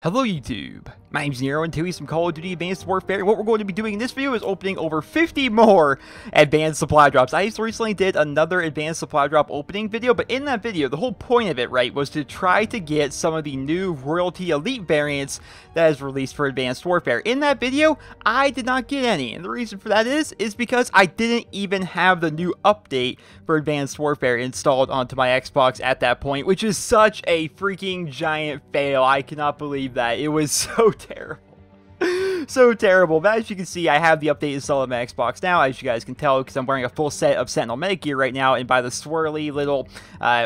Hello YouTube, my name's Nero and today some Call of Duty Advanced Warfare. What we're going to be doing in this video is opening over 50 more advanced supply drops. I just recently did another advanced supply drop opening video, but in that video, the whole point of it, right, was to try to get some of the new Royalty Elite variants that is released for Advanced Warfare. In that video, I did not get any, and the reason for that is because I didn't even have the new update for Advanced Warfare installed onto my Xbox at that point, which is such a freaking giant fail. I cannot believe that. It was so terrible. So terrible. But as you can see, I have the update installed on my Xbox now, as you guys can tell, because I'm wearing a full set of Sentinel medic gear right now, and by the swirly little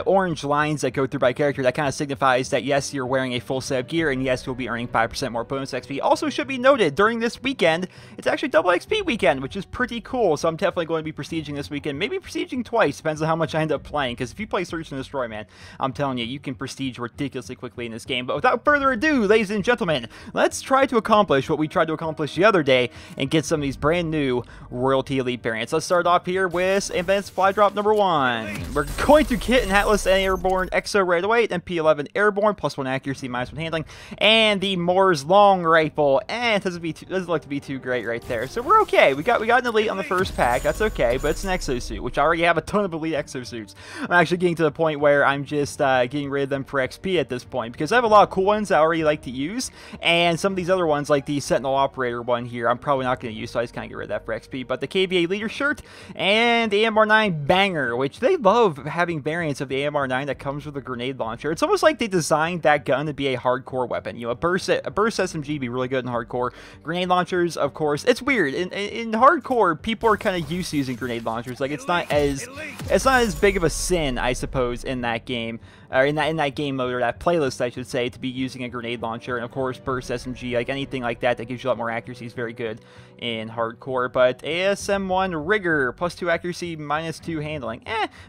orange lines that go through my character, that kind of signifies that yes, you're wearing a full set of gear, and yes, you'll be earning 5% more bonus XP. Also should be noted, during this weekend, it's actually double XP weekend, which is pretty cool, so I'm definitely going to be prestiging this weekend, maybe prestiging twice, depends on how much I end up playing, because if you play Search and Destroy, man, I'm telling you, you can prestige ridiculously quickly in this game. But without further ado, ladies and gentlemen, let's try to accomplish what we tried to accomplish the other day and get some of these brand new Royalty Elite variants. Let's start off here with Advanced Supply Drop number 1. We're going to get an Atlas Airborne EXO right away, then P11 Airborne, +1 accuracy, -1 handling, and the Moore's Long Rifle. And it doesn't look to be too great right there. So we're okay. We got an Elite on the first pack. That's okay, but it's an exosuit, which I already have a ton of Elite exosuits. I'm actually getting to the point where I'm just getting rid of them for XP at this point, because I have a lot of cool ones I already like to use, and some of these other ones, like the Sentinel Operator one here, I'm probably not going to use, so I just kind of get rid of that for XP. But the KVA Leader shirt and the AMR9 Banger, which they love having variants of the AMR9 that comes with a grenade launcher. It's almost like they designed that gun to be a hardcore weapon. You know, a burst SMG be really good in hardcore. Grenade launchers, of course, it's weird. In hardcore, people are kind of used to using grenade launchers. Like it's not as big of a sin, I suppose, in that game. Or in that game mode, or that playlist, I should say, to be using a grenade launcher. And of course, burst SMG, like anything like that gives you a lot more accuracy, is very good in hardcore. But ASM1 Rigger, +2 accuracy, -2 handling.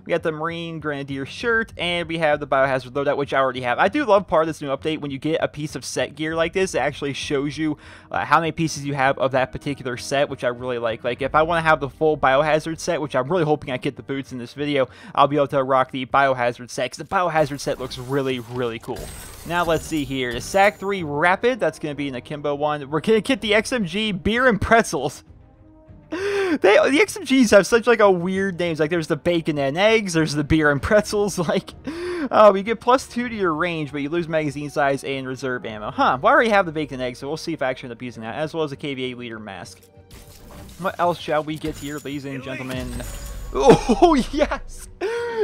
We got the Marine Grenadier shirt, and we have the Biohazard loadout, which I already have. I do love part of this new update, when you get a piece of set gear like this, it actually shows you how many pieces you have of that particular set, which I really like. Like, if I want to have the full Biohazard set, which I'm really hoping I get the boots in this video, I'll be able to rock the Biohazard set, because the Biohazard set looks really, really cool. Now let's see here. The SAC-3 Rapid, that's going to be an Akimbo one. We're going to get the XMG Beer and Pretzels. The XMGs have such like a weird names. Like there's the bacon and eggs, there's the beer and pretzels. Like, oh, you get +2 to your range, but you lose magazine size and reserve ammo. Huh? Well, I already have the bacon and eggs, so we'll see if I actually end up using that, as well as a KVA Leader mask. What else shall we get here, ladies and gentlemen? Oh yes!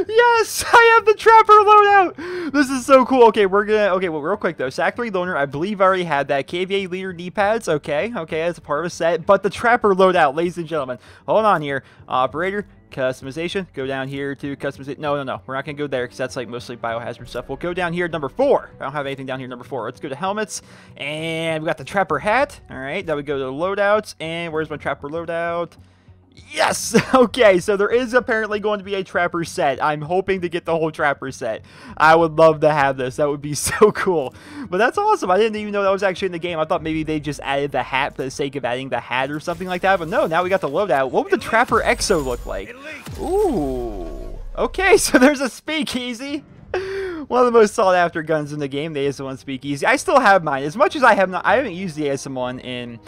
Yes! I have the Trapper loadout! This is so cool. Okay, well, real quick though. SAC-3 Loner, I believe I already had that. KVA Leader knee pads, okay, that's a part of a set. But the Trapper loadout, ladies and gentlemen. Hold on here. Operator, customization. Go down here to customization. No. We're not going to go there because that's like mostly biohazard stuff. We'll go down here to number 4. I don't have anything down here number 4. Let's go to helmets. And we got the Trapper hat. Alright, now we go to loadouts. And where's my Trapper loadout? Yes! Okay, so there is apparently going to be a Trapper set. I'm hoping to get the whole Trapper set. I would love to have this. That would be so cool. But that's awesome. I didn't even know that was actually in the game. I thought maybe they just added the hat for the sake of adding the hat or something like that. But no, now we got the loadout. What would the Trapper EXO look like? Ooh. Okay, so there's a speakeasy. One of the most sought after guns in the game, the ASM1 speakeasy. I still have mine. As much as I haven't used the ASM1 in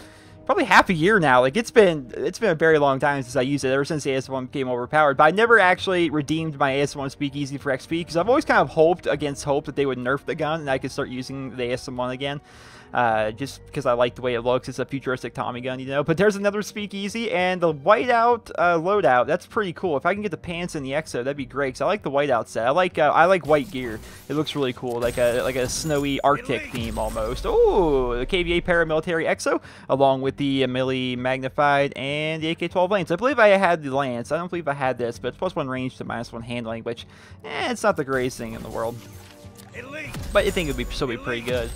probably half a year now. Like it's been a very long time since I used it, ever since the AS1 became overpowered. But I never actually redeemed my AS1 Speakeasy for XP, because I've always kind of hoped against hope that they would nerf the gun and I could start using the AS1 again. Just because I like the way it looks. It's a futuristic Tommy gun, you know. But there's another speakeasy, and the whiteout loadout. That's pretty cool. If I can get the pants and the EXO, that'd be great. Because I like the whiteout set. I like white gear. It looks really cool, like a snowy Arctic theme almost. Oh, the KVA paramilitary EXO, along with the Milli magnified and the AK-12 Lance. I believe I had the Lance. I don't believe I had this, but it's +1 range to -1 handling, which it's not the greatest thing in the world. But you think it'd still be pretty good.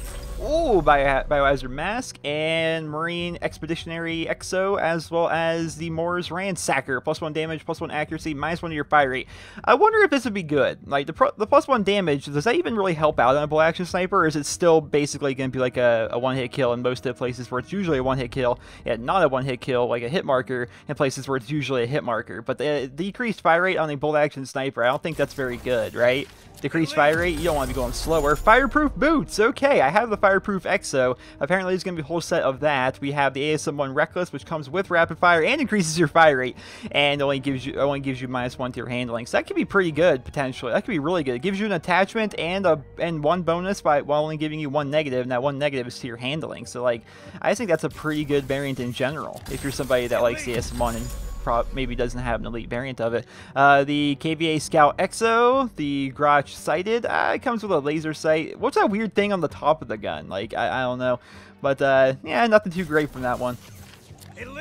Ooh, Biohazard Mask and Marine Expeditionary Exo, as well as the Moors Ransacker. +1 damage, +1 accuracy, -1 to your fire rate. I wonder if this would be good. Like, the +1 damage, does that even really help out on a bolt action sniper, or is it still basically going to be like a one-hit kill in most of the places where it's usually a one-hit kill, and not a one-hit kill, like a hit marker, in places where it's usually a hit marker? But the decreased fire rate on a bolt action sniper, I don't think that's very good, right? Decreased fire rate, you don't want to be going slower. Fireproof boots, okay, I have the Fireproof Exo. Apparently there's going to be a whole set of that. We have the ASM-1 Reckless, which comes with rapid fire and increases your fire rate, and only gives you -1 to your handling. So that could be pretty good, potentially. That could be really good. It gives you an attachment and one bonus while only giving you 1 negative, and that 1 negative is to your handling. So, like, I think that's a pretty good variant in general, if you're somebody that likes the ASM-1 and maybe doesn't have an elite variant of it. The KVA Scout Exo, the Grotch Sighted, it comes with a laser sight. What's that weird thing on the top of the gun? Like, I don't know. But, yeah, nothing too great from that one.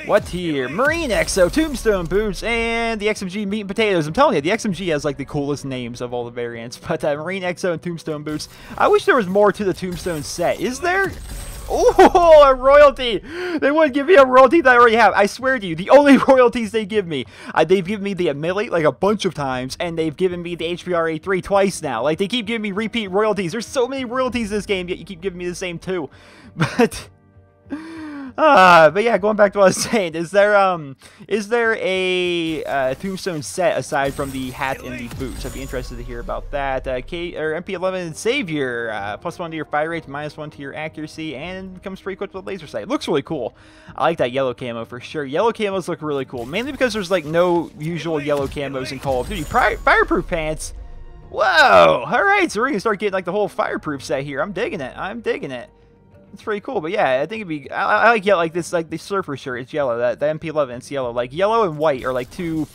What here? Marine Exo, Tombstone Boots, and the XMG Meat and Potatoes. I'm telling you, the XMG has, like, the coolest names of all the variants. But, Marine Exo and Tombstone Boots. I wish there was more to the Tombstone set. Is there? Oh, a royalty! They wouldn't give me a royalty that I already have. I swear to you, the only royalties they give me, they've given me the Amili like a bunch of times, and they've given me the HPRA3 twice now. Like, they keep giving me repeat royalties. There's so many royalties in this game, yet you keep giving me the same two. But yeah, going back to what I was saying, is there a Tombstone set aside from the hat and the boots? I'd be interested to hear about that. MP11 Savior, +1 to your fire rate, -1 to your accuracy, and comes pre-equipped with laser sight. Looks really cool. I like that yellow camo for sure. Yellow camos look really cool, mainly because there's like no usual yellow camos in Call of Duty. Fireproof pants. Whoa! All right, so we're gonna start getting like the whole fireproof set here. I'm digging it. I'm digging it. It's pretty cool, but yeah, I think it'd be. I like yellow, like this, like the surfer shirt. It's yellow. The MP11, it's yellow. Like yellow and white are like two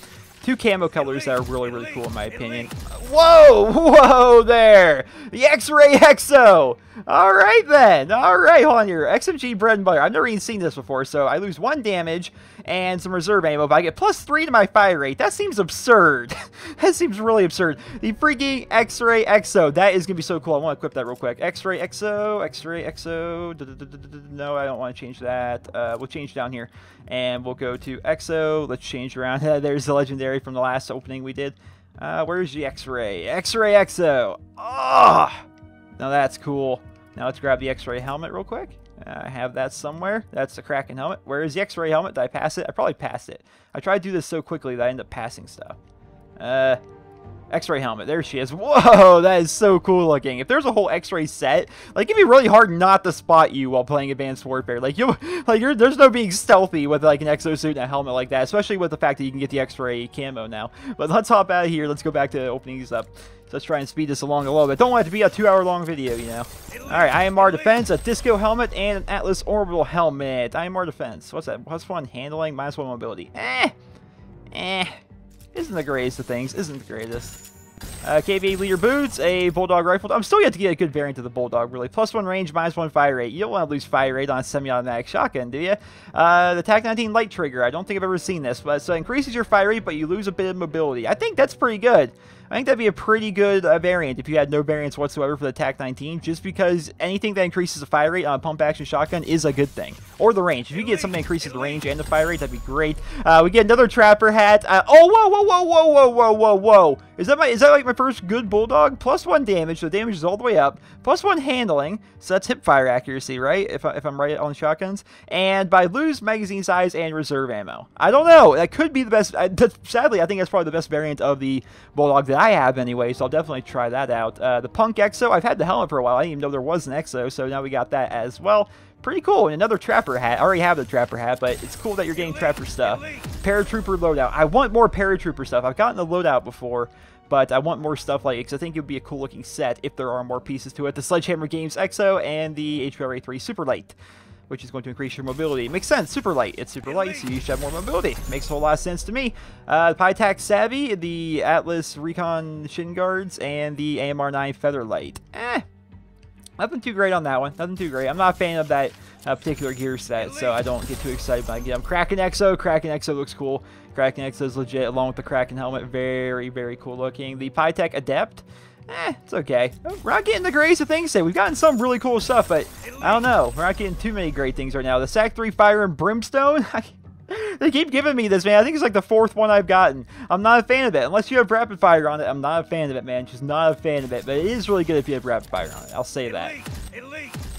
camo colors that are really cool in my opinion. Whoa there, the X-Ray Exo. All right then. All right, hold on here. XMG bread and butter. I've never even seen this before, so I lose 1 damage and some reserve ammo, but I get +3 to my fire rate. That seems absurd. That seems really absurd. The freaking X-Ray Exo. That is gonna be so cool. I want to equip that real quick. X-Ray Exo. X-Ray Exo. No, I don't want to change that. We'll change down here, and we'll go to Exo. Let's change around. There's the legendary from the last opening we did. Where's the X-Ray? X-Ray Exo. Oh, now that's cool. Now let's grab the X-Ray helmet real quick. I have that somewhere. That's the Kraken helmet. Where is the X-Ray helmet? Did I pass it? I probably passed it. I tried to do this so quickly that I end up passing stuff. X-Ray helmet. There she is. Whoa, that is so cool looking. If there's a whole X-ray set, like, it'd be really hard not to spot you while playing Advanced Warfare. Like, there's no being stealthy with like an exosuit and a helmet like that, especially with the fact that you can get the X-ray camo now. But let's hop out of here. Let's go back to opening these up. So let's try and speed this along a little bit. Don't want it to be a 2-hour-long video, you know. Alright, IMR Defense, a Disco helmet, and an Atlas Orbital helmet. IMR Defense. What's that? +1 handling, -1 mobility. Isn't the greatest of things. Isn't the greatest. KVA Leader Boots, a Bulldog Rifle. I'm still yet to get a good variant of the Bulldog, really. +1 range, -1 fire rate. You don't want to lose fire rate on a semi-automatic shotgun, do you? The TAC-19 Light Trigger. I don't think I've ever seen this, but so it increases your fire rate, but you lose a bit of mobility. I think that's pretty good. I think that'd be a pretty good variant if you had no variants whatsoever for the TAC-19, just because anything that increases the fire rate on a pump-action shotgun is a good thing. Or the range. If you get something that increases the range and the fire rate, that'd be great. We get another Trapper hat. Oh, whoa. Is that like my first good Bulldog? +1 damage, so damage is all the way up. +1 handling, so that's hip fire accuracy, right? If I'm right on shotguns. And by lose magazine size and reserve ammo. I don't know. That could be the best. Sadly, I think that's probably the best variant of the Bulldog that I have anyway, so I'll definitely try that out. The Punk Exo, I've had the helmet for a while. I didn't even know there was an Exo, so now we got that as well. Pretty cool. And another Trapper hat. I already have the Trapper hat, but it's cool that you're getting Trapper stuff. Paratrooper loadout. I want more Paratrooper stuff. I've gotten the loadout before, but I want more stuff like it, because I think it would be a cool looking set if there are more pieces to it. The Sledgehammer Games Exo and the HPRA3 Super Light, which is going to increase your mobility. Makes sense. Super light. It's super light, so you should have more mobility. Makes a whole lot of sense to me. Pytac Savvy, the Atlas Recon Shin Guards, and the AMR9 Featherlight. Nothing too great on that one. Nothing too great. I'm not a fan of that particular gear set, so I don't get too excited when I get them. Kraken Exo. Kraken Exo looks cool. Kraken Exo is legit, along with the Kraken helmet. Very cool looking. The Pytech Adept. it's okay. We're not getting the greatest of things today. We've gotten some really cool stuff, but I don't know. We're not getting too many great things right now. The Sack 3 Fire and Brimstone, they keep giving me this, man. I think it's like the 4th one I've gotten. I'm not a fan of it. Unless you have Rapid Fire on it, I'm not a fan of it, man. Just not a fan of it. But it is really good if you have Rapid Fire on it. I'll say that.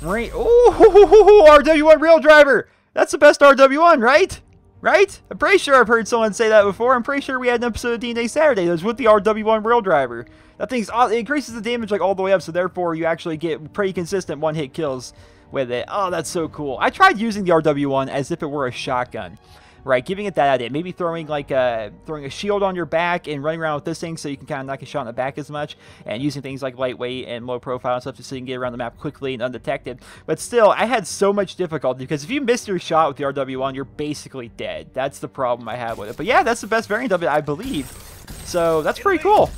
Marine. Ooh, RW1 Rail Driver. That's the best RW1, right? Right? I'm pretty sure I've heard someone say that before. I'm pretty sure we had an episode of D&A Saturday that was with the RW1 Rail Driver. That thing's, it increases the damage like all the way up, so therefore you actually get pretty consistent one-hit kills with it. Oh, that's so cool. I tried using the RW1 as if it were a shotgun. Right, giving it that idea. Maybe throwing like throwing a shield on your back and running around with this thing so you can kind of knock a shot in the back as much, and using things like lightweight and low profile and stuff so you can get around the map quickly and undetected. But still, I had so much difficulty because if you miss your shot with the RW1, you're basically dead. That's the problem I have with it. But yeah, that's the best variant of it, I believe. So that's pretty cool.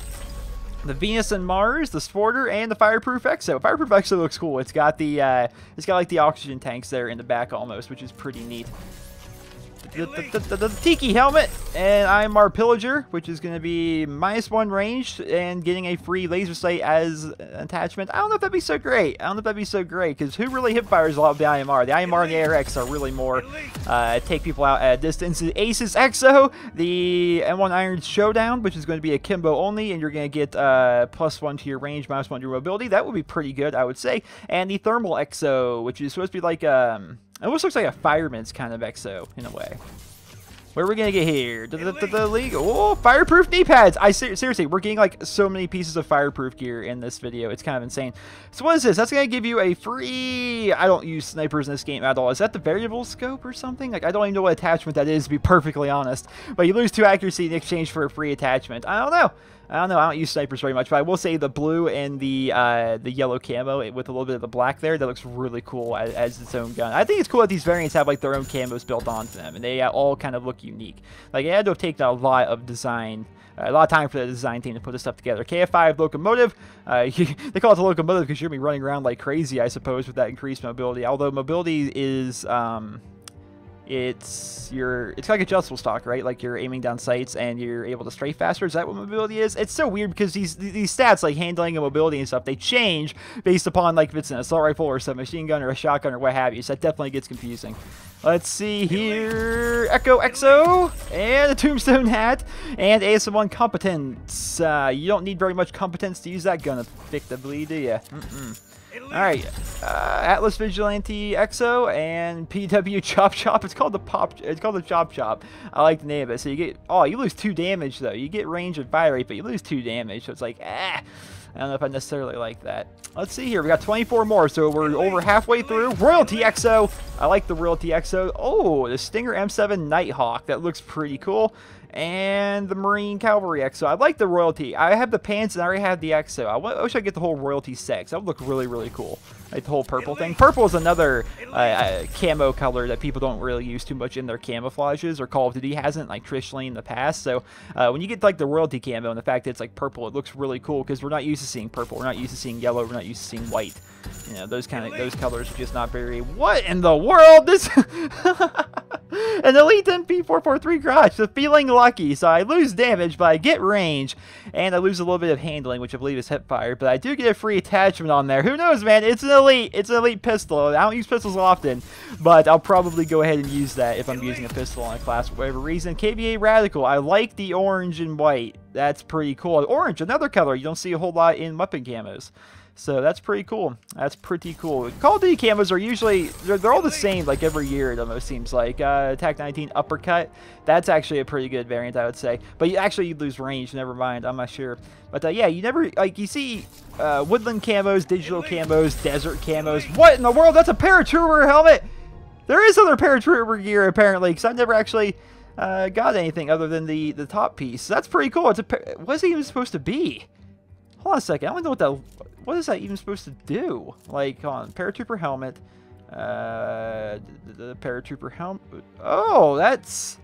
The Venus and Mars, the Sporter, and the Fireproof Exo. Fireproof Exo looks cool. It's got the like the oxygen tanks there in the back almost, which is pretty neat. The Tiki helmet, and IMR Pillager, which is going to be -1 range and getting a free laser sight as an attachment. I don't know if that'd be so great. Because who really hip fires a lot with the IMR? The IMR and the ARX are really more take people out at a distance. The Aces Exo, the M1 Iron Showdown, which is going to be a Kimbo only, and you're going to get +1 to your range, -1 to your mobility. That would be pretty good, I would say. And the Thermal Exo, which is supposed to be like it almost looks like a fireman's kind of exo, in a way. What are we going to get here? The League. Oh, fireproof knee pads. Seriously, we're getting like so many pieces of fireproof gear in this video. It's kind of insane. So what is this? That's going to give you a free... I don't use snipers in this game at all. Is that the variable scope or something? Like, I don't even know what attachment that is, to be perfectly honest. But you lose 2 accuracy in exchange for a free attachment. I don't know. I don't use snipers very much, but I will say the blue and the yellow camo with a little bit of the black there, that looks really cool as its own gun. I think it's cool that these variants have like their own camos built onto them, and they all kind of look unique. Like, it had to have taken a lot of design, a lot of time for the design team to put this stuff together. KF5 Locomotive, they call it the Locomotive because you're going to be running around like crazy, I suppose, with that increased mobility. Although mobility is... It's like adjustable stock, right? Like you're aiming down sights and you're able to strafe faster. Is that what mobility is? It's so weird because these stats like handling and mobility and stuff, they change based upon like if it's an assault rifle or a submachine gun or a shotgun or what have you. So that definitely gets confusing. Let's see here. Echo Exo and a Tombstone hat and ASM1 competence. You don't need very much competence to use that gun effectively, do you? Alright, Atlas Vigilante Exo and PW Chop Chop. It's called the Chop Chop. I like the name of it. So you get, you lose 2 damage though. You get range and fire rate, but you lose 2 damage. So it's like, I don't know if I necessarily like that. Let's see here. We got 24 more, so we're over halfway through. Royalty Exo. I like the Royalty Exo. Oh, the Stinger M7 Nighthawk. That looks pretty cool. And the Marine Cavalry Exo. I like the Royalty. I have the pants and I already have the Exo. I wish I could get the whole Royalty set. That would look really, really cool. Like the whole purple thing. Purple is another camo color that people don't really use too much in their camouflages, or Call of Duty hasn't like traditionally in the past. So when you get like the Royalty camo and the fact that it's like purple, it looks really cool because we're not used to seeing purple. We're not used to seeing yellow. We're not used to seeing white. You know, those colors are just not very... What in the world? This... An Elite MP443 Garage. So feeling lucky. So I lose damage, but I get range. And I lose a little bit of handling, which I believe is hip fire. But I do get a free attachment on there. Who knows, man? It's an Elite. It's an Elite pistol. I don't use pistols often, but I'll probably go ahead and use that if I'm using a pistol on a class for whatever reason. KVA Radical. I like the orange and white. That's pretty cool. Orange, another color you don't see a whole lot in weapon camos. So that's pretty cool. That's pretty cool. Call of Duty camos are usually, they're all the same like every year, it almost seems like. Attack 19 Uppercut, that's actually a pretty good variant, I would say. But you lose range, never mind, I'm not sure. But yeah, you never, like, you see woodland camos, digital camos, desert camos. What in the world? That's a paratrooper helmet! There is other paratrooper gear, apparently, because I've never actually got anything other than the top piece. That's pretty cool. It's what is it even supposed to be? Hold on a second, I don't know what that... What is that even supposed to do? Like, on paratrooper helmet, the paratrooper helmet. Oh, that's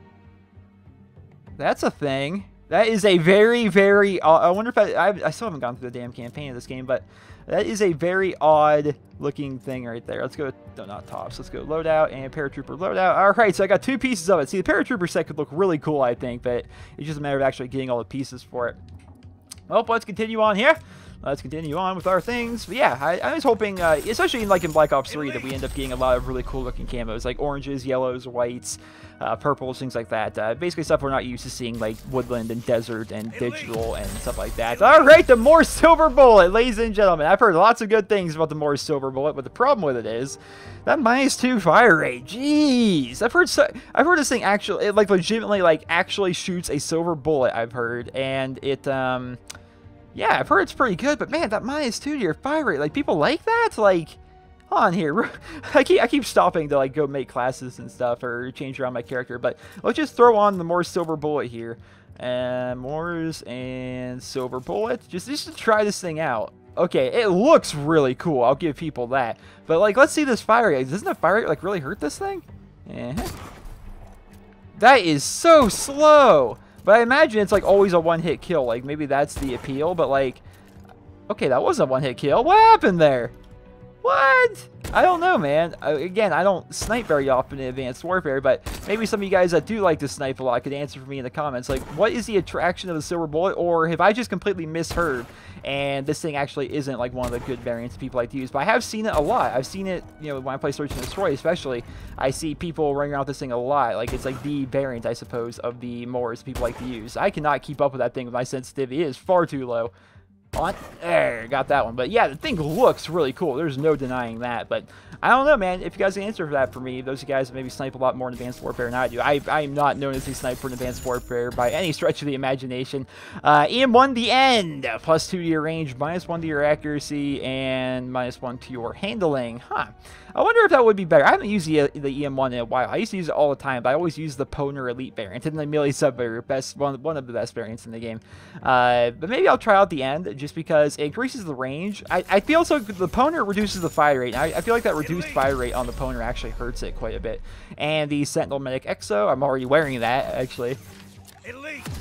a thing. That is a very, very. I wonder if I still haven't gone through the damn campaign of this game, but that is a very odd looking thing right there. Let's go. No, not tops. Let's go loadout and paratrooper loadout. All right, so I got 2 pieces of it. See, the paratrooper set could look really cool, I think, but it's just a matter of actually getting all the pieces for it. Well, let's continue on here. let's continue on with our things. But yeah, I was hoping, especially in Black Ops 3, that we end up getting a lot of really cool looking camos, like oranges, yellows, whites, purples, things like that. Basically stuff we're not used to seeing, like woodland and desert and digital and stuff like that. Alright, the Morse Silver Bullet, ladies and gentlemen. I've heard lots of good things about the Morse Silver Bullet, but the problem with it is that -2 fire rate. Jeez, I've heard this thing actually, it legitimately actually shoots a silver bullet. I've heard, and it yeah, I've heard it's pretty good. But man, that -2 to your fire rate, people like that. Hold on here. I keep stopping to go make classes and stuff or change around my character. But let's just throw on the Morse Silver Bullet here, and Morse and Silver Bullet, just to try this thing out. Okay, it looks really cool. I'll give people that. But let's see this fire rate. Doesn't the fire rate really hurt this thing? That is so slow. But I imagine it's always a one-hit kill. Maybe that's the appeal. But okay, that wasn't a one-hit kill. What happened there? What? I don't know, man. Again, I don't snipe very often in Advanced Warfare, but maybe some of you guys that do like to snipe a lot could answer for me in the comments. What is the attraction of the Silver Bullet? Or have I just completely misheard, and this thing actually isn't one of the good variants people like to use? But I have seen it a lot. I've seen it, when I play Search and Destroy especially. I see people running around with this thing a lot. It's the variant, I suppose, of the Morse people like to use. I cannot keep up with that thing with my sensitivity. It is far too low. On there, got that one. But yeah, the thing looks really cool. There's no denying that. But I don't know, man. If you guys can answer for that for me, those of you guys that maybe snipe a lot more in Advanced Warfare than I do. I'm not known as a sniper in Advanced Warfare by any stretch of the imagination. EM1 the end, +2 to your range, -1 to your accuracy, and -1 to your handling. Huh. I wonder if that would be better. I haven't used the EM1 in a while. I used to use it all the time, but I always use the Poner Elite variant and the Melee Sub variant, one of the best variants in the game. But maybe I'll try out the end just because it increases the range. I feel so the Poner reduces the fire rate. I feel like that reduced fire rate on the Poner actually hurts it quite a bit. And the Sentinel Medic Exo, I'm already wearing that actually.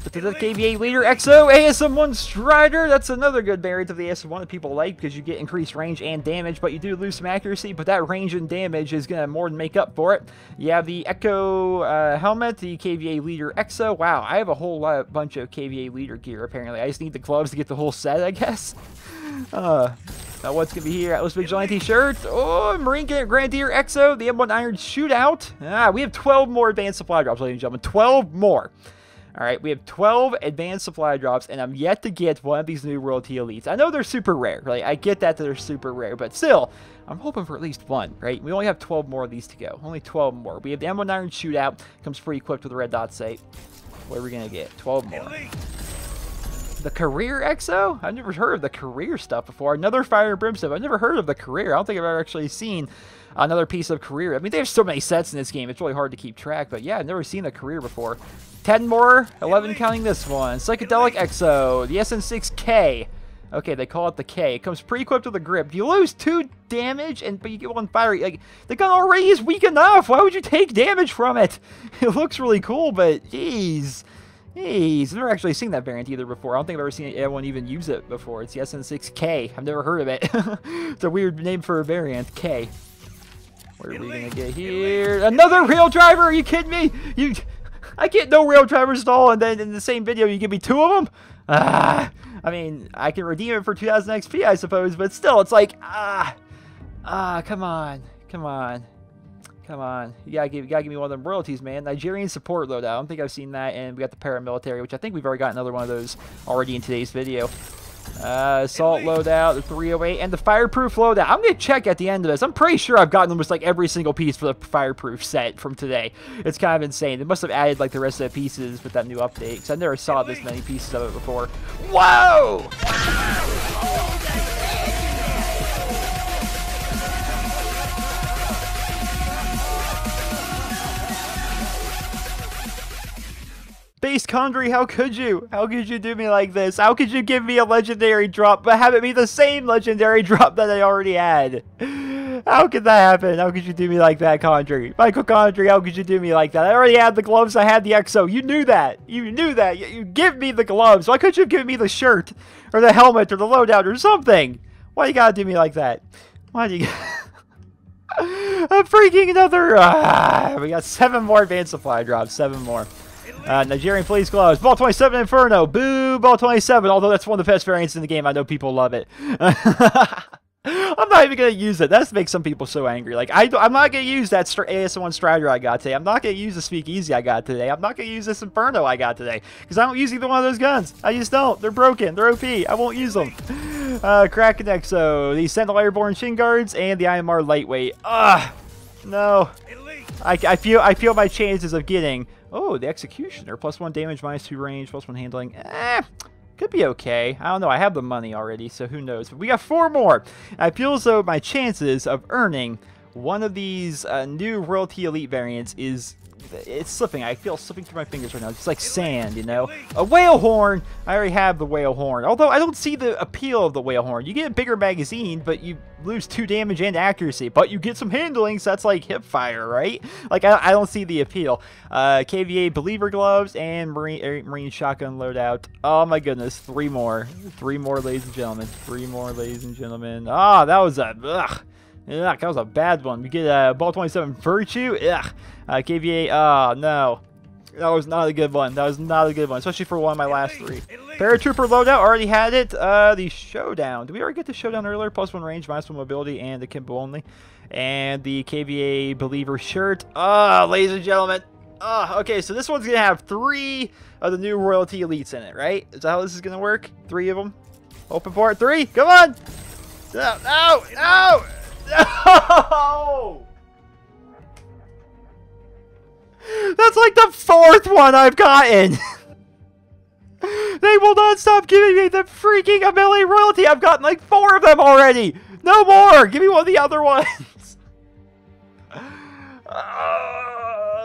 But the KVA Leader Exo, ASM1 Strider, that's another good variant of the ASM1 that people like because you get increased range and damage, but you do lose some accuracy, but that range and damage is going to more than make up for it. You have the Echo helmet, the KVA Leader Exo. Wow, I have a whole bunch of KVA Leader gear apparently. I just need the gloves to get the whole set, I guess. Now what's going to be here? Atlas Vigilante shirt. Oh, Marine Grenadier Exo, the M1 Iron Shootout. We have 12 more advanced supply drops, ladies and gentlemen. 12 more. Alright, we have 12 advanced supply drops, and I'm yet to get one of these new Royalty Elites. I know they're super rare, right? I get that they're super rare, but still, I'm hoping for at least one, right? We only have 12 more of these to go. Only 12 more. We have the M1 Iron Shootout. Comes pre-equipped with a red dot sight. What are we going to get? 12 more. The Career Exo? I've never heard of the Career stuff before. Another Fire and Brimstone. I've never heard of the Career. I don't think I've ever actually seen another piece of Career. I mean, there's so many sets in this game. It's really hard to keep track. But yeah, I've never seen the Career before. 10 more. 11 counting this one. Psychedelic Exo. The SN6K. Okay, they call it the K. It comes pre-equipped with a grip. You lose 2 damage, but you get 1 fire. The gun already is weak enough. Why would you take damage from it? It looks really cool, but jeez. Jeez, I've never actually seen that variant either before. I don't think I've ever seen anyone even use it before. It's the SN6K. I've never heard of it. It's a weird name for a variant. K. What are we going to get here? Another rail driver? Are you kidding me? I get no rail drivers at all, and then in the same video you give me 2 of them? I mean, I can redeem it for 2,000 XP, I suppose, but still, it's come on. Come on. Come on. You gotta give me one of them royalties, man. Nigerian support loadout. I don't think I've seen that. And we got the paramilitary, which I think we've already got another one of those already in today's video. Assault loadout, the 308, and the fireproof loadout. I'm gonna check at the end of this. I'm pretty sure I've gotten almost every single piece for the fireproof set from today. It's kind of insane. They must have added the rest of the pieces with that new update, because I never saw this many pieces of it before. Whoa! Base Condry, how could you? How could you do me like this? How could you give me a legendary drop but have it be the same legendary drop that I already had? How could that happen? How could you do me like that, Condry? Michael Condry, how could you do me like that? I already had the gloves, I had the Exo. You knew that. You knew that. You give me the gloves. Why couldn't you have given me the shirt? Or the helmet, or the loadout, or something? Why you gotta do me like that? Why do you... I'm freaking another... we got 7 more advanced supply drops. 7 more. Nigerian Police Gloves. Ball 27 Inferno. Boo, Ball 27. Although that's one of the best variants in the game. I know people love it. I'm not even going to use it. That makes some people so angry. Like, I'm not going to use that AS1 Strider I got today. I'm not going to use the Speakeasy I got today. I'm not going to use this Inferno I got today. Because I don't use either one of those guns. I just don't. They're broken. They're OP. I won't use them. Kraken Exo. The Sentinel Airborne Shin Guards. And the IMR Lightweight. No. I feel my chances of getting... Oh, the Executioner. +1 damage, -2 range, +1 handling. Could be okay. I don't know. I have the money already, so who knows. But we got 4 more. I feel as though my chances of earning one of these new Royalty Elite variants is... It's slipping. I feel it slipping through my fingers right now. It's like sand, you know? A whale horn! I already have the whale horn. Although I don't see the appeal of the whale horn. You get a bigger magazine, but you lose 2 damage and accuracy. But you get some handling, so that's like hip fire, right? Like, I don't see the appeal. KVA Believer Gloves and Marine Shotgun Loadout. Oh my goodness. 3 more. 3 more, ladies and gentlemen. 3 more, ladies and gentlemen. Ah, that was a... Ugh. Ugh, that was a bad one. We get Ball 27 Virtue. Ugh. KVA. Oh, no. That was not a good one. That was not a good one, especially for one of my last 3. Paratrooper Loadout. Already had it. The Showdown. Did we already get the Showdown earlier? +1 range, -1 mobility, and the Kimbo only. And the KVA Believer Shirt. Ladies and gentlemen. Okay, so this one's going to have 3 of the new Royalty Elites in it, right? Is that how this is going to work? 3 of them? Open port. 3. Come on. No. No. No. No! That's like the 4th one I've gotten! They will not stop giving me the freaking Amelie Royalty! I've gotten like 4 of them already! No more! Give me one of the other ones!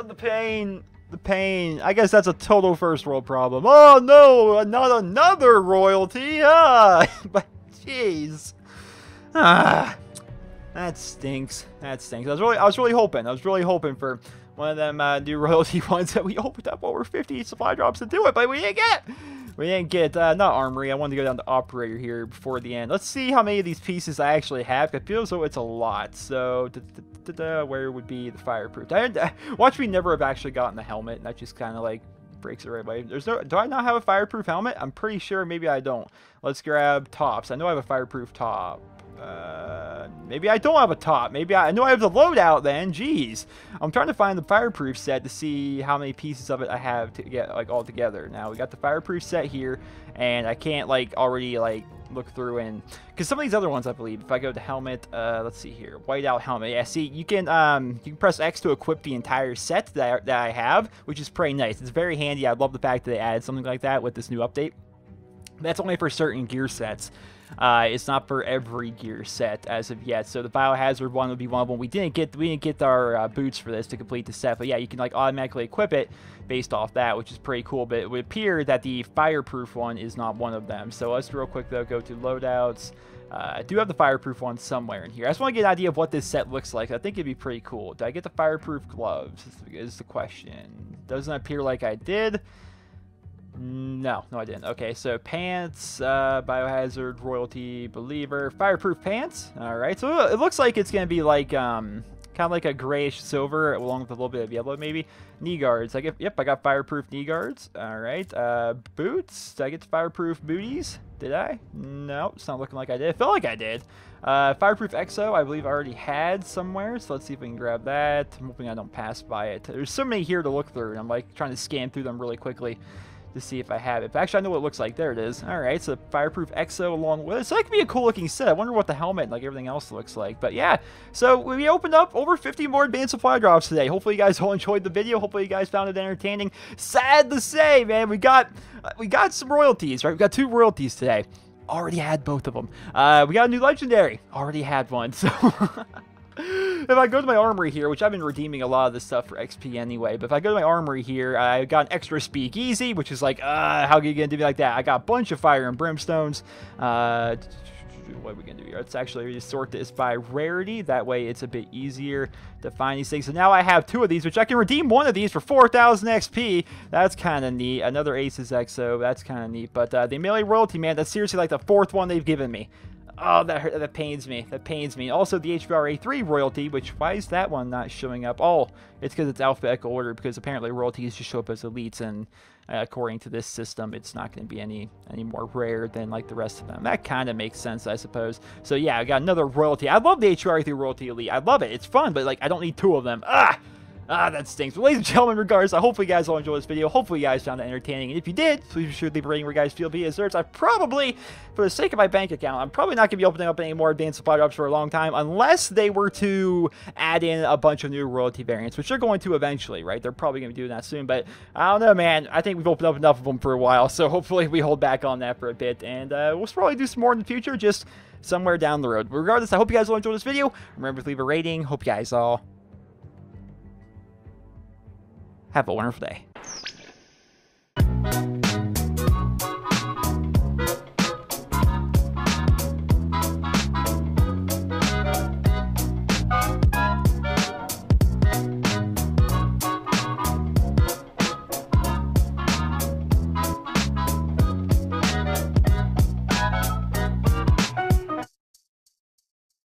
The pain. The pain. I guess that's a total first world problem. Oh no! Not another royalty! But jeez. That stinks. That stinks. I was really hoping for one of them new royalty ones that we opened up over 50 supply drops to do it, but we didn't get. Not armory. I wanted to go down to operator here before the end. Let's see how many of these pieces I actually have. It feels as though it's a lot. So where would be the fireproof? Watch me never have actually gotten the helmet, and that just kind of like breaks it right away. Do I not have a fireproof helmet? I'm pretty sure maybe I don't. Let's grab tops. I know I have a fireproof top. Maybe I don't have a top. Maybe I know I have the loadout then. Jeez. I'm trying to find the fireproof set to see how many pieces of it I have to get like all together. Now we got the fireproof set here, and I can't like already like look through and because some of these other ones I believe if I go to helmet, let's see here, whiteout helmet. Yeah, see you can press X to equip the entire set that I have, which is pretty nice. It's very handy. I love the fact that they added something like that with this new update. That's only for certain gear sets. It's not for every gear set as of yet. So the biohazard one would be one of them. We didn't get our boots for this to complete the set, but yeah, you can like automatically equip it based off that, which is pretty cool. But it would appear that the fireproof one is not one of them. So let's real quick though go to loadouts. I do have the fireproof one somewhere in here. I just want to get an idea of what this set looks like. I think it'd be pretty cool. Did I get the fireproof gloves? Is the question. Doesn't appear like I did. No, I didn't. Okay, so pants, biohazard, royalty, believer, fireproof pants. All right, so it looks like it's gonna be like kind of like a grayish silver along with a little bit of yellow, maybe. Knee guards. Yep, I got fireproof knee guards. All right, boots. Did I get the fireproof booties? Did I? No, it's not looking like I did. It felt like I did. Fireproof exo, I believe I already had somewhere, so let's see if we can grab that. I'm hoping I don't pass by it. There's so many here to look through, and I'm like trying to scan through them really quickly to see if I have it. But actually, I know what it looks like. There it is. All right, so Fireproof Exo along with it. So that could be a cool looking set. I wonder what the helmet and like everything else looks like. But yeah, so we opened up over 50 more advanced supply drops today. Hopefully you guys all enjoyed the video. Hopefully you guys found it entertaining. Sad to say, man, we got some royalties, right? We got 2 royalties today. Already had both of them. We got a new legendary. Already had one. So if I go to my armory here, which I've been redeeming a lot of this stuff for XP anyway, but if I go to my armory here, I got an extra speakeasy, which is like, how are you going to do me like that? I got a bunch of fire and brimstones. What are we going to do here? Let's actually sort this by rarity. That way it's a bit easier to find these things. So now I have 2 of these, which I can redeem one of these for 4,000 XP. That's kind of neat. Another Aces Exo. That's kind of neat. But the Amelie Royalty, man, that's seriously like the 4th one they've given me. Oh, that pains me. That pains me. Also, the HBR-A3 royalty, which, why is that one not showing up? Oh, it's because it's alphabetical order, because apparently royalties just show up as elites, and according to this system, it's not going to be any more rare than, like, the rest of them. That kind of makes sense, I suppose. So, yeah, I got another royalty. I love the HBR-A3 royalty elite. I love it. It's fun, but, like, I don't need two of them. That stinks. But ladies and gentlemen, regardless, I hopefully you guys all enjoyed this video. Hopefully you guys found it entertaining. And if you did, please be sure to leave a rating where you guys feel via search. I probably, for the sake of my bank account, I'm probably not going to be opening up any more advanced supply drops for a long time, unless they were to add in a bunch of new royalty variants, which they're going to eventually, right? They're probably going to be doing that soon. But I don't know, man. I think we've opened up enough of them for a while. So hopefully we hold back on that for a bit. And we'll probably do some more in the future, just somewhere down the road. But regardless, I hope you guys all enjoyed this video. Remember to leave a rating. Hope you guys all have a wonderful day.